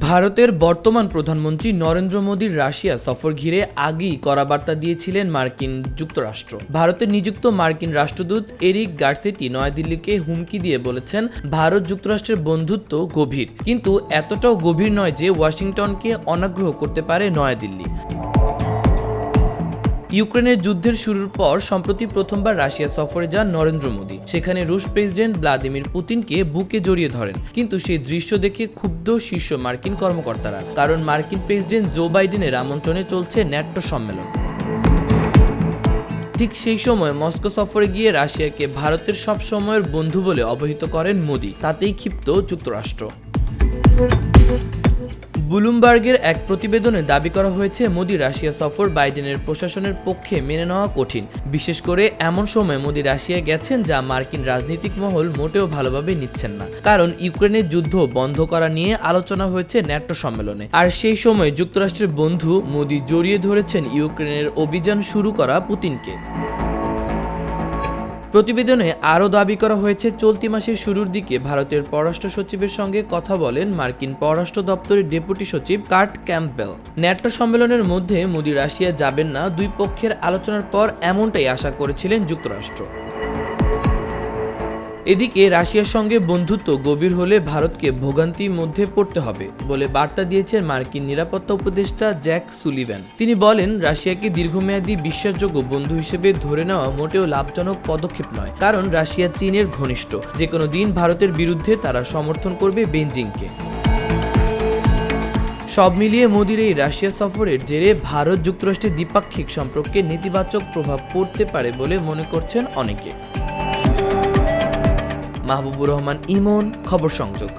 ভারতের বর্তমান প্রধানমন্ত্রী নরেন্দ্র মোদীর রাশিয়া সফর ঘিরে আগেই কড়া বার্তা দিয়েছিলেন মার্কিন যুক্তরাষ্ট্র। ভারতে নিযুক্ত মার্কিন রাষ্ট্রদূত এরিক গার্সেটি নয়াদিল্লিকে হুমকি দিয়ে বলেছেন, ভারত যুক্তরাষ্ট্রের বন্ধুত্ব গভীর, কিন্তু এতটাও গভীর নয় যে ওয়াশিংটনকে অনাগ্রহ করতে পারে নয়াদিল্লি। ইউক্রেনের যুদ্ধের শুরুর পর সম্প্রতি প্রথমবার রাশিয়া সফরে যান নরেন্দ্র মোদী। সেখানে রুশ প্রেসিডেন্ট ভ্লাদিমির পুতিনকে বুকে জড়িয়ে ধরেন, কিন্তু সেই দৃশ্য দেখে ক্ষুব্ধ শীর্ষ মার্কিন কর্মকর্তারা, কারণ মার্কিন প্রেসিডেন্ট জো বাইডেনের আমন্ত্রণে চলছে ন্যাটো সম্মেলন। ঠিক সেই সময় মস্কো সফরে গিয়ে রাশিয়াকে ভারতের সব সময়ের বন্ধু বলে অবহিত করেন মোদী। তাতেই ক্ষিপ্ত যুক্তরাষ্ট্র। ব্লুমবার্গের এক প্রতিবেদনে দাবি করা হয়েছে, মোদী রাশিয়া সফর বাইডেনের প্রশাসনের পক্ষে মেনে নেওয়া কঠিন, বিশেষ করে এমন সময় মোদী রাশিয়া গেছেন যা মার্কিন রাজনৈতিক মহল মোটেও ভালোভাবে নিচ্ছেন না, কারণ ইউক্রেনের যুদ্ধ বন্ধ করা নিয়ে আলোচনা হয়েছে ন্যাটো সম্মেলনে। আর সেই সময় যুক্তরাষ্ট্রের বন্ধু মোদী জড়িয়ে ধরেছেন ইউক্রেনের অভিযান শুরু করা পুতিনকে। প্রতিবেদনে আরও দাবি করা হয়েছে, চলতি মাসের শুরুর দিকে ভারতের পররাষ্ট্র সচিবের সঙ্গে কথা বলেন মার্কিন পররাষ্ট্র দপ্তরের ডেপুটি সচিব কার্ট ক্যাম্পবেল। ন্যাটো সম্মেলনের মধ্যে মোদী রাশিয়া যাবেন না, দুই পক্ষের আলোচনার পর এমনটাই আশা করেছিলেন যুক্তরাষ্ট্র। এদিকে রাশিয়ার সঙ্গে বন্ধুত্ব গভীর হলে ভারতকে ভোগান্তির মধ্যে পড়তে হবে বলে বার্তা দিয়েছেন মার্কিন নিরাপত্তা উপদেষ্টা জ্যাক সুলিভ্যান। তিনি বলেন, রাশিয়াকে দীর্ঘমেয়াদী বিশ্বাসযোগ্য বন্ধু হিসেবে ধরে নেওয়া মোটেও লাভজনক পদক্ষেপ নয়, কারণ রাশিয়া চীনের ঘনিষ্ঠ। যে কোনো দিন ভারতের বিরুদ্ধে তারা সমর্থন করবে বেইজিংকে। সব মিলিয়ে মোদীর এই রাশিয়া সফরের জেরে ভারত যুক্তরাষ্ট্রের দ্বিপাক্ষিক সম্পর্কে নেতিবাচক প্রভাব পড়তে পারে বলে মনে করছেন অনেকে। মাহবুবুর রহমান ইমন, খবর সংযোগ।